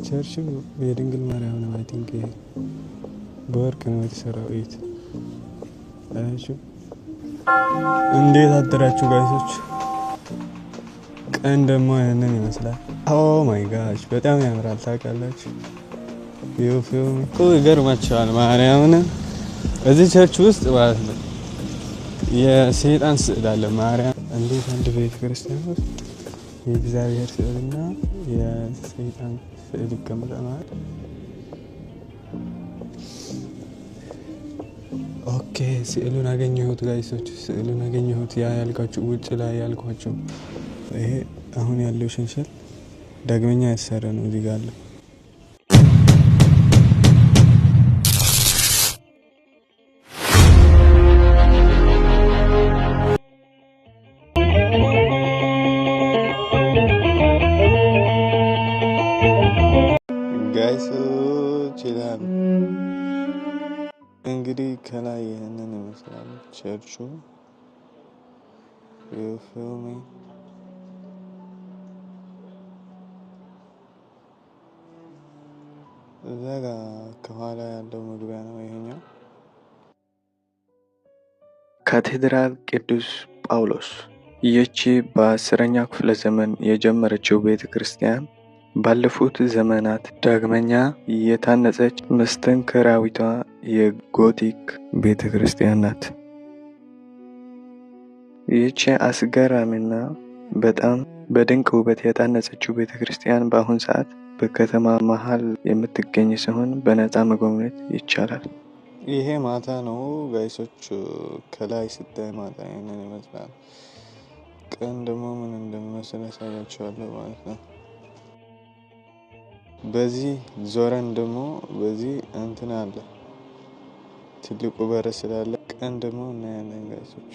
ቸርቹ የድንግል ማርያም ነው። አይ ቲንክ በወርቅ ነው የተሰራው። እይት አያችሁ። እንዴት አደራችሁ ጋይሶች? ቀን ደግሞ ያንን ይመስላል። ኦ ማይ ጋሽ በጣም ያምራል። ታውቃላችሁ ይገርማችኋል። ማርያምን እዚህ ቸርች ውስጥ ማለት ነው የሰይጣን ስዕል አለ። ማርያም እንዴት አንድ ቤተ ክርስቲያን ውስጥ የእግዚአብሔር ስዕልና የሰይጣን ስዕል ይቀመጣል። ኦኬ ስዕሉን አገኘሁት ጋይሶች፣ ስዕሉን አገኘሁት። ያ ያልኳችሁ ውጭ ላይ ያልኳችሁ ይሄ አሁን ያለው ሸንሸል ዳግመኛ ያሰረ ነው። እዚህ ጋር አለ። ጋይሶች ይላል እንግዲህ ከላይ ይህንን ይመስላል ቸርቹ። ፊልሚ እዛ ጋ ከኋላ ያለው መግቢያ ነው ይሄኛው። ካቴድራል ቅዱስ ጳውሎስ ይህች በ10ኛው ክፍለ ዘመን የጀመረችው ቤተ ክርስቲያን ባለፉት ዘመናት ዳግመኛ የታነጸች መስተንክራዊቷ የጎቲክ ቤተ ክርስቲያን ናት። ይህች አስገራሚና በጣም በድንቅ ውበት የታነጸችው ቤተ ክርስቲያን በአሁን ሰዓት በከተማ መሀል የምትገኝ ሲሆን በነፃ መጎብኘት ይቻላል። ይሄ ማታ ነው ጋይሶች፣ ከላይ ስታይ ማታ ይሄንን ይመስላል። ቀን ደግሞ ምን እንደሚመስል ያሳያችኋለሁ ማለት ነው። በዚህ ዞረን ደግሞ በዚህ እንትን አለ ትልቁ በር ስላለ ቀን ደግሞ እናያለን ጋይሶች።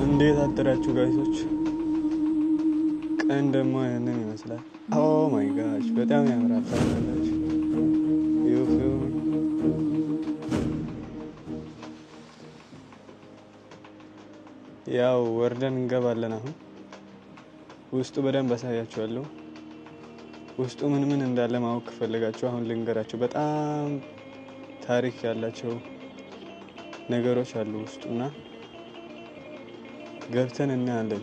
እንዴት አደራችሁ ጋይሶች? ቀን ደግሞ ያንን ይመስላል። ኦ ማይ ጋሽ በጣም ያምራል። ታውቃላችሁ ያው ወርደን እንገባለን። አሁን ውስጡ በደንብ አሳያችኋለሁ። ውስጡ ምን ምን እንዳለ ማወቅ ከፈለጋችሁ አሁን ልንገራችሁ። በጣም ታሪክ ያላቸው ነገሮች አሉ ውስጡና ገብተን እናያለን።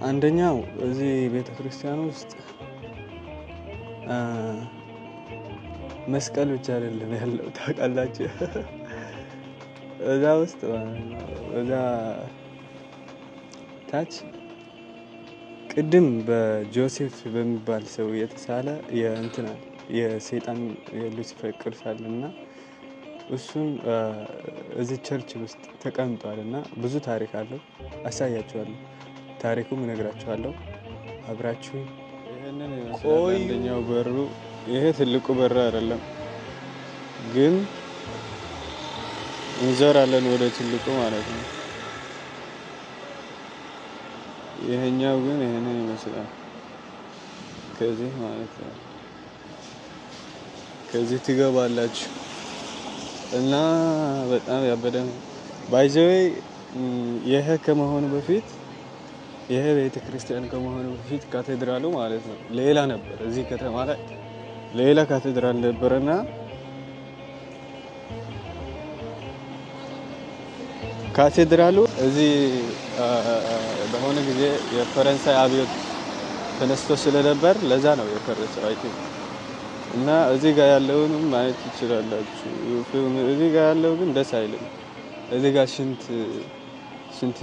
አንደኛው እዚህ ቤተክርስቲያን ውስጥ መስቀል ብቻ አይደለም ያለው ታውቃላችሁ። እዛ ውስጥ እዛ ታች ቅድም በጆሴፍ በሚባል ሰው የተሳለ የእንትና የሰይጣን የሉሲፈር ቅርስ አለና እሱን እዚህ ቸርች ውስጥ ተቀምጧልና ብዙ ታሪክ አለው። አሳያችኋለሁ፣ ታሪኩም እነግራችኋለሁ። አብራችሁ ይሄንን ይመስላል። አንደኛው በሩ ይሄ ትልቁ በር አይደለም ግን እንዘራለን ወደ ትልቁ ማለት ነው። ይሄኛው ግን ይሄንን ይመስላል። ከዚህ ማለት ነው ከዚህ ትገባላችሁ እና በጣም ያበደ ባይዘዌ ይሄ ከመሆኑ በፊት ይሄ ቤተክርስቲያን ከመሆኑ በፊት ካቴድራሉ ማለት ነው ሌላ ነበር። እዚህ ከተማ ላይ ሌላ ካቴድራል ነበርና ካቴድራሉ እዚህ በሆነ ጊዜ የፈረንሳይ አብዮት ተነስቶ ስለነበር ለዛ ነው የፈረሰው አይ ቲንክ። እና እዚህ ጋር ያለውንም ማየት ትችላላችሁ። እዚህ ጋር ያለው ግን ደስ አይልም። እዚህ ጋር ሽንት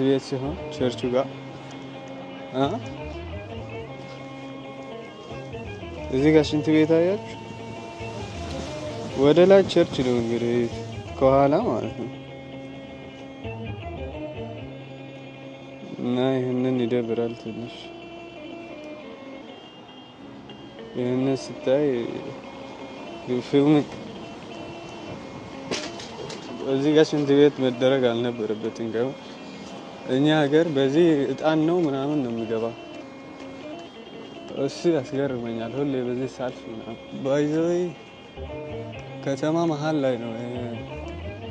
ቤት ሲሆን ቸርቹ ጋር እዚህ ጋር ሽንት ቤት አያችሁ። ወደ ላይ ቸርች ነው እንግዲህ ከኋላ ማለት ነው። እና ይሄንን ይደብራል ትንሽ። ይሄንን ስታይ ፊልም እዚህ ጋር ሽንት ቤት መደረግ አልነበረበትም። ገባ እኛ ሀገር በዚህ እጣን ነው ምናምን ነው የሚገባው። እሱ ያስገርመኛል ሁሌ በዚህ ሳልፍ ምናምን። ባይዘይ ከተማ መሀል ላይ ነው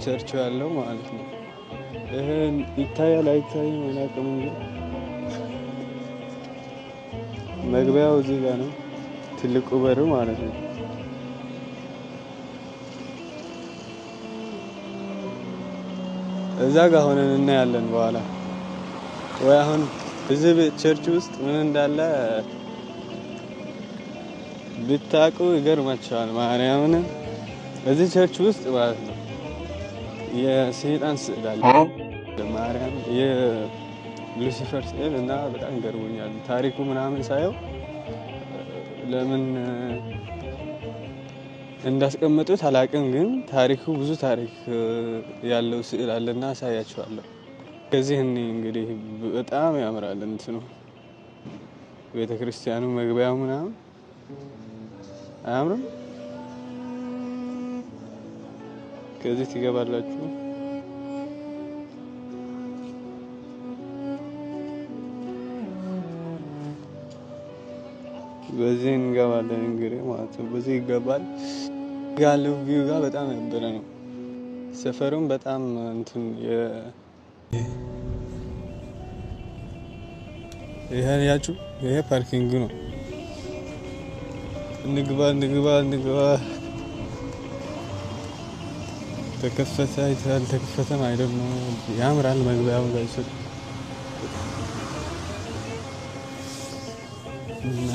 ቸርቹ ያለው ማለት ነው። ይሄ ይታያል አይታይም አላውቅም እንጂ መግቢያው እዚህ ጋር ነው፣ ትልቁ በር ማለት ነው። እዛ ጋር ሆነን እናያለን በኋላ። ወይ አሁን እዚህ ቸርች ውስጥ ምን እንዳለ ብታውቁ ይገርማችኋል። ማርያምን እዚህ ቸርች ውስጥ ማለት ነው የሰይጣን ስዕል አለ። ማርያም የሉሲፈር ስዕል እና በጣም ገርሞኛል ታሪኩ ምናምን ሳየው ለምን እንዳስቀመጡት አላውቅም፣ ግን ታሪኩ ብዙ ታሪክ ያለው ስዕል አለና አሳያችኋለሁ። ከዚህ እንግዲህ በጣም ያምራል እንትኑ ቤተክርስቲያኑ መግቢያው ምናምን አያምርም? ከዚህ ትገባላችሁ። በዚህ እንገባለን እንግዲህ ማለት ነው። በዚህ ይገባል። ያለው ቪው ጋር በጣም ያበረ ነው። ሰፈሩም በጣም እንትን ይሄ ያችሁ ይሄ ፓርኪንግ ነው። እንግባ። ተከፈተ አልተከፈተም አይደለም። ያምራል መግቢያው ላይ ሰው እና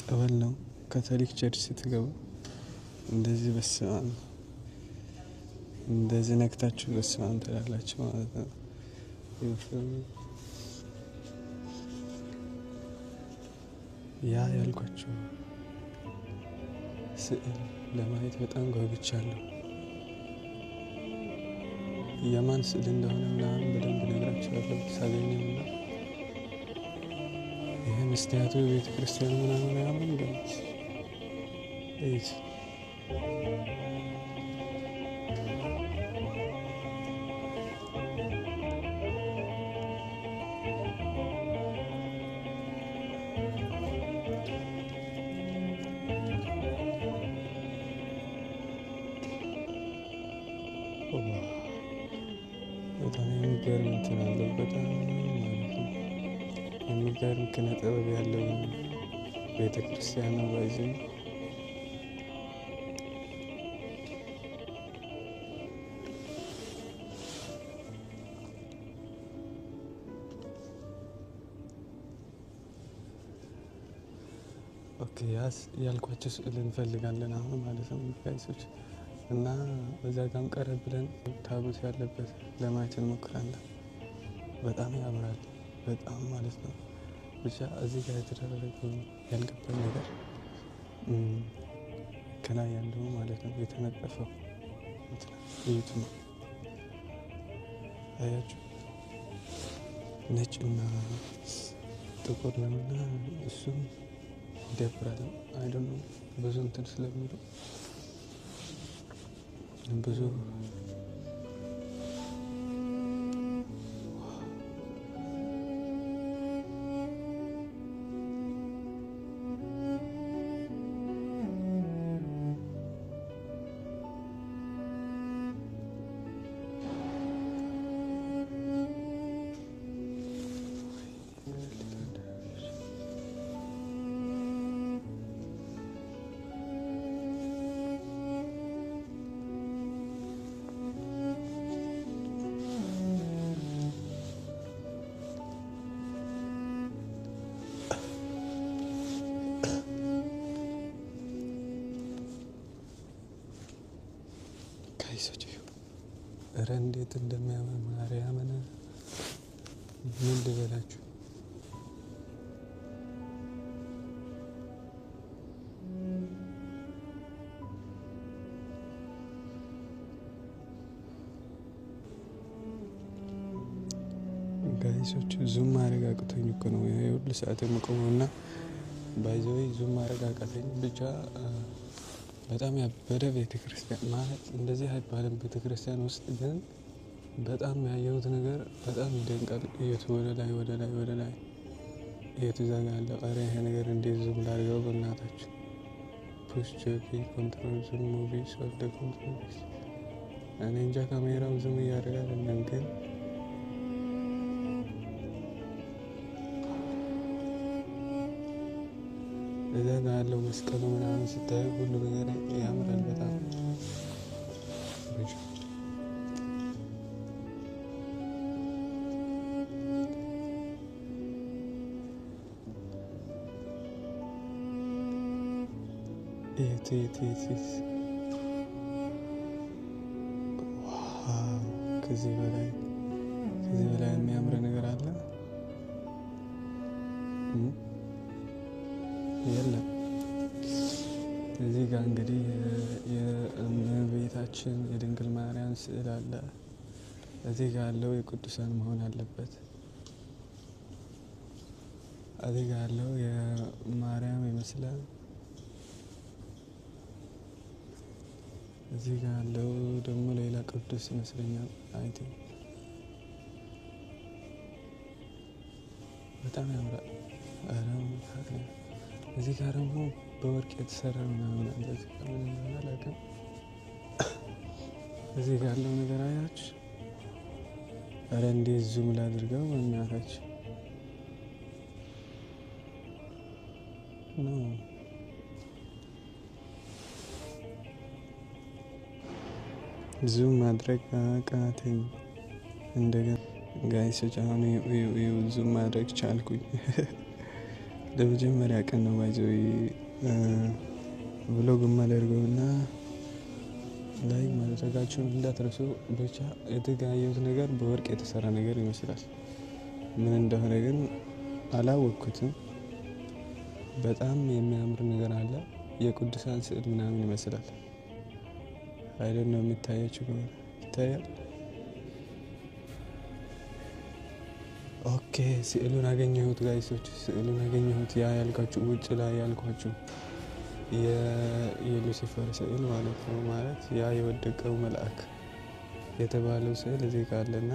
ጠበል ነው። ካቶሊክ ቸርች ስትገቡ እንደዚህ በስማም እንደዚህ ነክታችሁ በስማም ትላላችሁ ማለት ነው። ያ ያልኳችሁ ስዕል ለማየት በጣም ጓጉቻለሁ። የማን ስዕል እንደሆነ ምናምን በደንብ ነግራችኋለሁ ሳገኘውና ይሄ መስታወቱ ቤተክርስቲያኑ ምናምን ያምራል። እንደዚህ እይት በጣም የሚገርም እንትን አለው። በጣም የሚገርም ኪነ ጥበብ ያለው ቤተክርስቲያን ነው። ባይዘኝ ኦኬ ያልኳቸው ስዕል እንፈልጋለን አሁን ማለት ነው ጋይሶች። እና በዛ ጋም ቀረብ ብለን ታቦት ያለበት ለማየት እንሞክራለን። በጣም ያምራል በጣም ማለት ነው። ብቻ እዚህ ጋር የተደረገው ያልገባኝ ነገር ከላይ ያለው ማለት ነው የተነጠፈው እዩት ነው። አያችሁ ነጭና ጥቁር ነውና እሱም ይደብራል። አይ ዶንት ኖ ብዙ እንትን ስለሚሉ ብዙ ጋይሶች እረ እንዴት እንደሚያምር ማርያምን ምን ልበላችሁ። ጋይሶች ዙም ማድረግ አቅቶኝ እኮ ነው የሁሉ ሰዓት የምቆመው እና ባይዘወይ ዙም ማድረግ አቃተኝ። ብቻ በጣም ያበደ ቤተክርስቲያን ማለት እንደዚህ አይባልም። ቤተክርስቲያን ውስጥ ግን በጣም ያየሁት ነገር በጣም ይደንቃል። እየቱ ወደ ላይ እየቱ ዛጋ ያለው አረ ይሄ ነገር እንዴት ዙም ላድርገው በእናታችሁ። ፑሽ ጆኪ ኮንትሮል ዙም ሙቪ ሶልድ ኮንትሮል እኔ እንጃ ካሜራው ዙም እያደረገ አይደለም ግን እዛ ጋር ያለው መስቀሉ ምናምን ስታዩ ሁሉ ነገር ያምራል በጣም። ከዚህ በላይ የሚያምር ነገር አለ የለም። እዚህ ጋር እንግዲህ የእመቤታችን የድንግል ማርያም ስዕል አለ። እዚህ ጋር ያለው የቅዱሳን መሆን አለበት። እዚህ ጋር ያለው የማርያም ይመስላል። እዚህ ጋር ያለው ደግሞ ሌላ ቅዱስ ይመስለኛል። አይቲ በጣም ያምራል። እዚህ ጋር ደግሞ በወርቅ የተሰራ ምናምን እንደዚህ ከምን አላውቅም። እዚህ ጋር ያለው ነገር አያችሁ? አረ እንዴት ዙም ላድርገው በእናታችሁ ነው። ዙም ማድረግ አቃተኝ እንደገና። ጋይሶች አሁን ዙም ማድረግ ቻልኩኝ። ለመጀመሪያ ቀን ነው ባይዘው ብሎግ ማደርገውና ላይክ ማድረጋችሁን እንዳትረሱ። ብቻ የተጋየሁት ነገር በወርቅ የተሰራ ነገር ይመስላል። ምን እንደሆነ ግን አላወቅኩትም። በጣም የሚያምር ነገር አለ። የቅዱሳን ስዕል ምናምን ይመስላል። አይደል ነው የሚታያችሁ ከሆነ ይታያል። ኦኬ ስዕሉን አገኘሁት ጋይሶች፣ ስዕሉን አገኘሁት። ያ ያልኳችሁ ውጭ ላይ ያልኳችሁ የሉሲፈር ስዕል ማለት ነው። ማለት ያ የወደቀው መልአክ የተባለው ስዕል እዚህ ጋር አለና